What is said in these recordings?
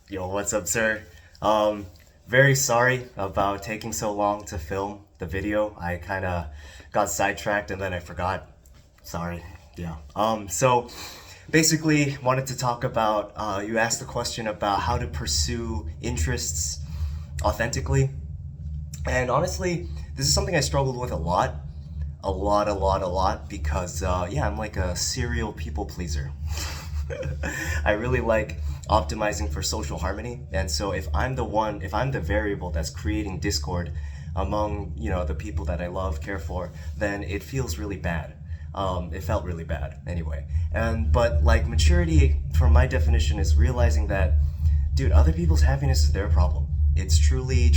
Yo, what's up, sir? Um, Very sorry about taking so long to film the video. I kind of got sidetracked and then I forgot. Sorry. Yeah. So basically, wanted to talk about. You asked the question about how to pursue interests authentically, and honestly, this is something I struggled with a lot, because yeah, I'm like a serial people pleaser. I really like optimizing for social harmony, and so if I'm the variable that's creating discord among the people that I love, care for, then it feels really bad. It felt really bad anyway. And but like maturity, from my definition, is realizing that, dude, other people's happiness is their problem. It's truly,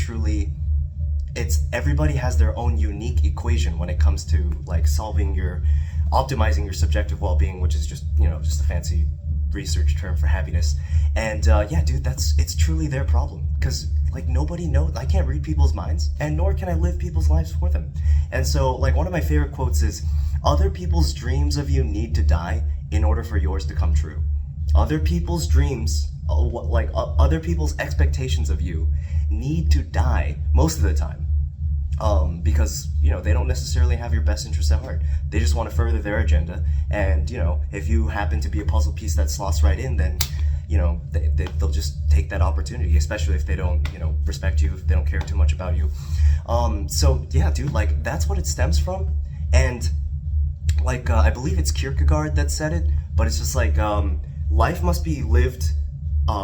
it's everybody has their own unique equation when it comes to like optimizing your subjective well-being, which is just a fancy research term for happiness. And yeah, dude, it's truly their problem, because like nobody knows. I can't read people's minds, and nor can I live people's lives for them. And so like one of my favorite quotes is, other people's dreams of you need to die in order for yours to come true. Other people's dreams, other people's expectations of you need to die most of the time, because they don't necessarily have your best interests at heart. They just want to further their agenda, and if you happen to be a puzzle piece that slots right in, then they'll just take that opportunity, especially if they don't respect you, if they don't care too much about you. So yeah, dude, like that's what it stems from. And like I believe it's Kierkegaard that said it, but it's just like life must be lived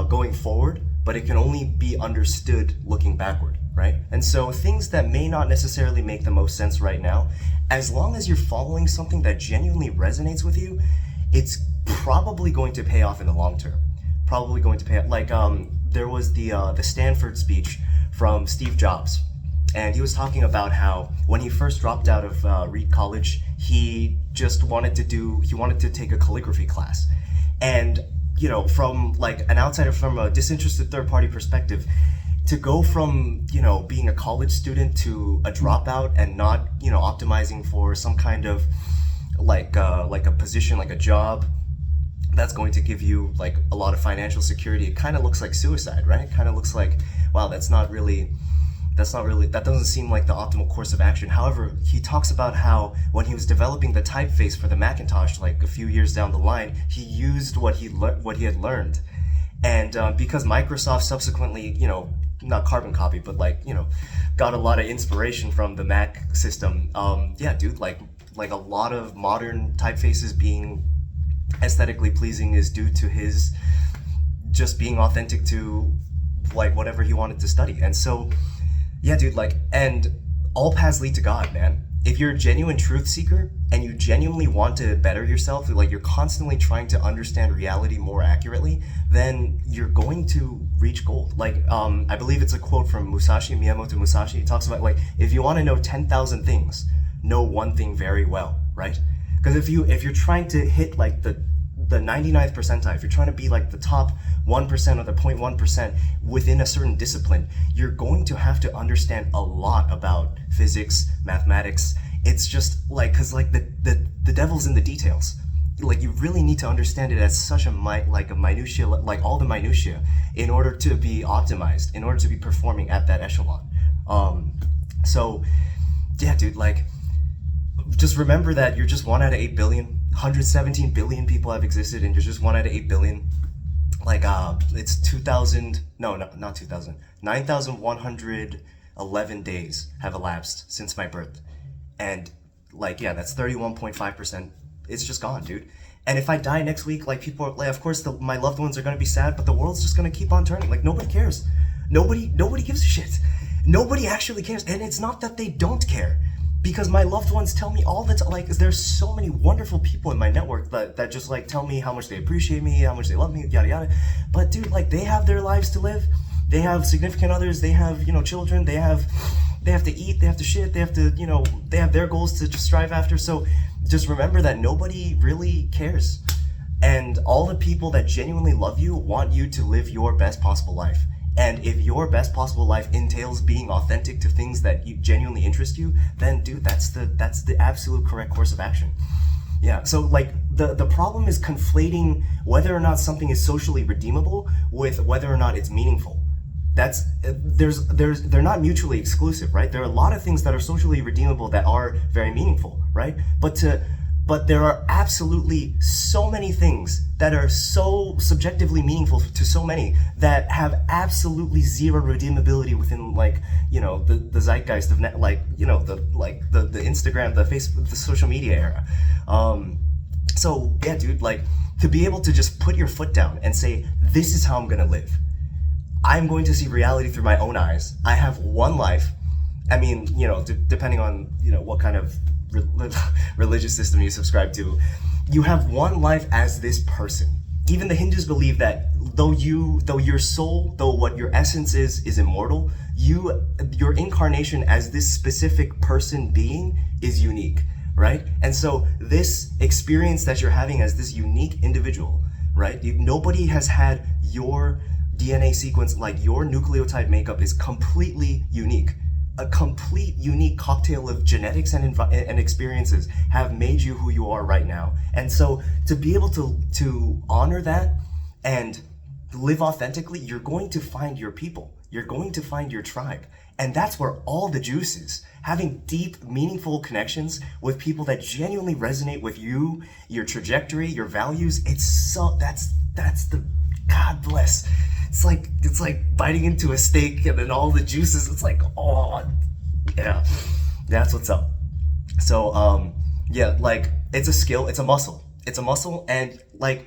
going forward, but it can only be understood looking backward, right? And so things that may not necessarily make the most sense right now, as long as you're following something that genuinely resonates with you, it's probably going to pay off in the long term. Probably going to pay off. Like there was the Stanford speech from Steve Jobs, and he was talking about how when he first dropped out of Reed College, he wanted to take a calligraphy class. And from like an outsider, from a disinterested third party perspective, to go from being a college student to a dropout and not optimizing for some kind of like a position, like a job that's going to give you like a lot of financial security, it kind of looks like suicide, right? It kind of looks like, wow, that doesn't seem like the optimal course of action. However, he talks about how when he was developing the typeface for the Macintosh, like a few years down the line, he used what he had learned. And because Microsoft subsequently, not carbon copy, but like got a lot of inspiration from the Mac system. Yeah, dude, like a lot of modern typefaces being aesthetically pleasing is due to his just being authentic to like whatever he wanted to study. And so yeah, dude, like, and all paths lead to God, man. If you're a genuine truth seeker and you genuinely want to better yourself, like you're constantly trying to understand reality more accurately, then you're going to reach gold. Like, I believe it's a quote from Miyamoto Musashi. He talks about like, if you want to know 10,000 things, know one thing very well, right? Because if you're trying to hit like the 99th percentile, if you're trying to be like the top 1% or the 0.1% within a certain discipline, you're going to have to understand a lot about physics, mathematics. It's just like, because like the devil's in the details. Like you really need to understand it as such a minutia, like all the minutia, in order to be optimized, in order to be performing at that echelon. So yeah, dude, like just remember that you're just 1 out of 8 billion. 117 billion people have existed, and you're just 1 out of 8 billion. Like it's 2000, no, not 2000, 9,111 days have elapsed since my birth. And like, yeah, that's 31.5%. It's just gone, dude. And if I die next week, like people are like, of course my loved ones are going to be sad, but the world's just going to keep on turning. Like nobody cares. Nobody gives a shit. Nobody actually cares. And it's not that they don't care, because my loved ones tell me all the time, like, there's so many wonderful people in my network that just like tell me how much they appreciate me, how much they love me, yada yada. But dude, like they have their lives to live. They have significant others, they have, children, they have to eat, they have to shit, they have to, they have their goals to just strive after. So just remember that nobody really cares. And all the people that genuinely love you want you to live your best possible life. And if your best possible life entails being authentic to things that you genuinely interest you, then dude, that's the absolute correct course of action. Yeah. So like the problem is conflating whether or not something is socially redeemable with whether or not it's meaningful. They're not mutually exclusive, right? There are a lot of things that are socially redeemable that are very meaningful, right? But there are absolutely so many things that are so subjectively meaningful to so many that have absolutely zero redeemability within, like, you know, the zeitgeist of like, you know, the Instagram, the Facebook, the social media era. So yeah, dude, like, to be able to just put your foot down and say, this is how I'm gonna live. I'm going to see reality through my own eyes. I have one life. I mean, you know, depending on, you know, what kind of religious system you subscribe to, you have one life as this person. Even the Hindus believe that though your soul, though what your essence is immortal, your incarnation as this specific person being is unique, right? And so this experience that you're having as this unique individual, right? Nobody has had your DNA sequence, like your nucleotide makeup is completely unique. A complete unique cocktail of genetics and experiences have made you who you are right now. And so to be able to honor that and live authentically, you're going to find your people. You're going to find your tribe. And that's where all the juice is. Having deep, meaningful connections with people that genuinely resonate with you, your trajectory, your values. That's the, God bless. It's like biting into a steak and then all the juices, it's like, oh, yeah, that's what's up. So, yeah, like, it's a skill, it's a muscle. And like,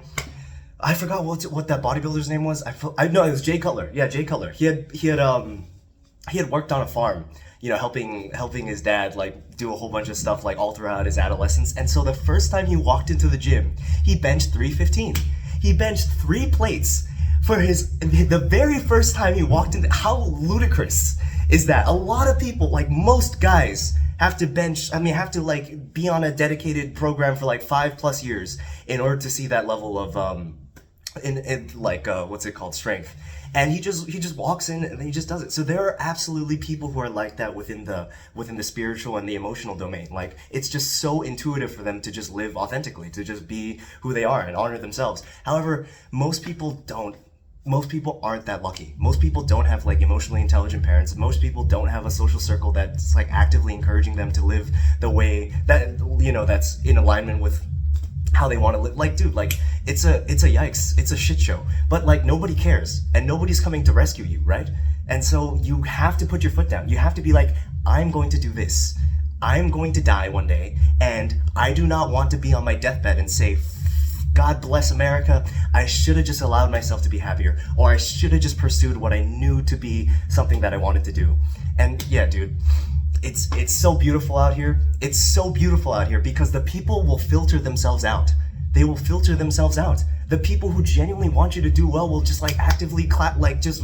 I forgot what that bodybuilder's name was. I know it was Jay Cutler. Yeah, Jay Cutler. He had worked on a farm, you know, helping his dad, like, do a whole bunch of stuff, like, all throughout his adolescence. And so the first time he walked into the gym, he benched 315. He benched 3 plates for the very first time he walked in. How ludicrous is that? A lot of people, like most guys, have to like be on a dedicated program for like 5+ years in order to see that level of what's it called, strength. And he just walks in and he just does it. So there are absolutely people who are like that within the spiritual and the emotional domain. Like, it's just so intuitive for them to just live authentically, to just be who they are and honor themselves. However, most people aren't that lucky. Most people don't have, like, emotionally intelligent parents. Most people don't have a social circle that's, like, actively encouraging them to live the way that, you know, that's in alignment with how they want to live. Like, dude, like, it's a yikes. It's a shit show. But, like, nobody cares and nobody's coming to rescue you, right? And so you have to put your foot down. You have to be like, I'm going to do this. I'm going to die one day, and I do not want to be on my deathbed and say, God bless America, I should have just allowed myself to be happier, or I should have just pursued what I knew to be something that I wanted to do. And yeah, dude, it's so beautiful out here. It's so beautiful out here because the people will filter themselves out. They will filter themselves out. The people who genuinely want you to do well will just, like, actively just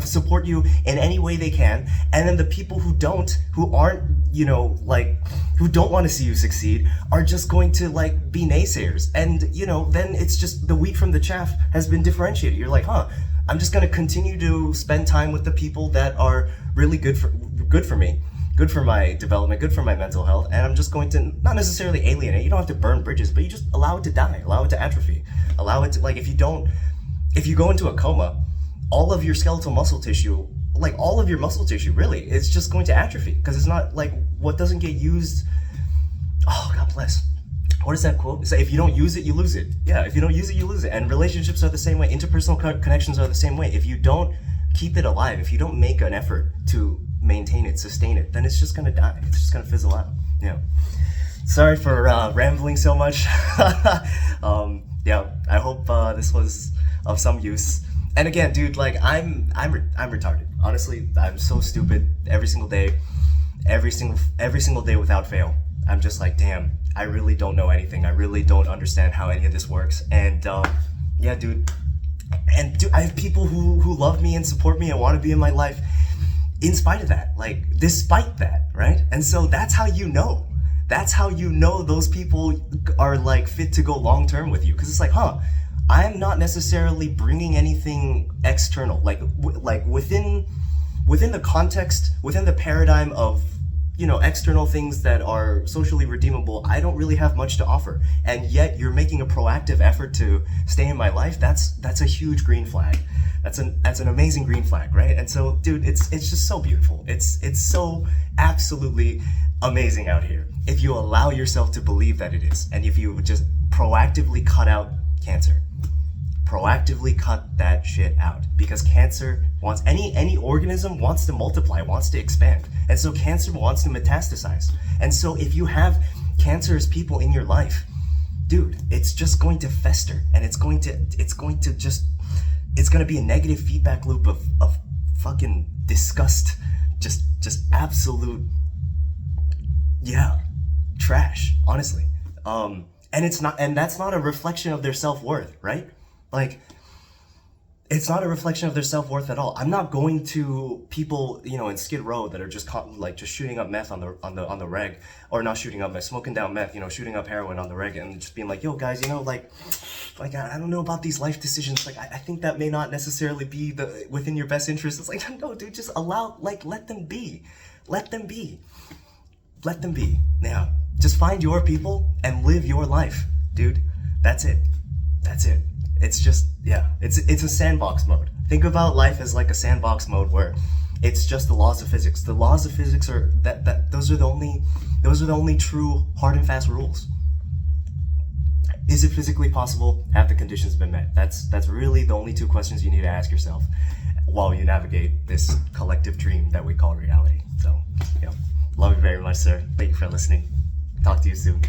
support you in any way they can. And then the people who aren't, you know, like, who don't want to see you succeed are just going to, like, be naysayers. And, you know, then it's just the wheat from the chaff has been differentiated. You're like, I'm just going to continue to spend time with the people that are really good for me, good for my development, good for my mental health, and I'm just going to not necessarily alienate. You don't have to burn bridges, but you just allow it to die, allow it to atrophy, allow it to, like, if you go into a coma, all of your skeletal muscle tissue, like all of your muscle tissue, really, it's just going to atrophy because it's not, like, what doesn't get used. Oh, God bless. What is that quote? It's like, if you don't use it, you lose it. Yeah, if you don't use it, you lose it. And relationships are the same way. Interpersonal connections are the same way. If you don't keep it alive, if you don't make an effort to maintain it, sustain it, then it's just gonna die. It's just gonna fizzle out. Yeah. Sorry for rambling so much. Yeah, I hope this was of some use. And again, dude, like, I'm retarded. Honestly, I'm so stupid every single day, every single day without fail. I'm just like, damn, I really don't know anything. I really don't understand how any of this works. And yeah, dude. And dude, I have people who love me and support me and want to be in my life in spite of that, like, despite that, right? And so that's how you know. That's how you know those people are, like, fit to go long term with you. Because it's like, I'm not necessarily bringing anything external, like within the context, within the paradigm of external things that are socially redeemable, I don't really have much to offer. And yet you're making a proactive effort to stay in my life. That's a huge green flag. That's an amazing green flag, right? And so, dude, it's just so beautiful. It's so absolutely amazing out here. If you allow yourself to believe that it is, and if you just proactively cut out cancer. Proactively cut that shit out, because cancer wants, any organism wants to multiply, wants to expand, and so cancer wants to metastasize. And so if you have cancerous people in your life, dude, it's just going to fester, and it's going to be a negative feedback loop of fucking disgust, just absolute, yeah, trash, honestly. And that's not a reflection of their self-worth, right? Like, it's not a reflection of their self-worth at all. I'm not going to people, in Skid Row that are just just shooting up meth on the reg, or not shooting up meth, smoking down meth, shooting up heroin on the reg, and just being like, yo guys, I don't know about these life decisions. Like, I think that may not necessarily be within your best interest. It's like, no, dude, just let them be. Let them be. Let them be. Yeah. Just find your people and live your life, dude. That's it. That's it. It's just, yeah, it's a sandbox mode. Think about life as like a sandbox mode where it's just the laws of physics. The laws of physics are those are the only true hard and fast rules. Is it physically possible? Have the conditions been met? That's really the only two questions you need to ask yourself while you navigate this collective dream that we call reality. So, love you very much, sir. Thank you for listening. Talk to you soon.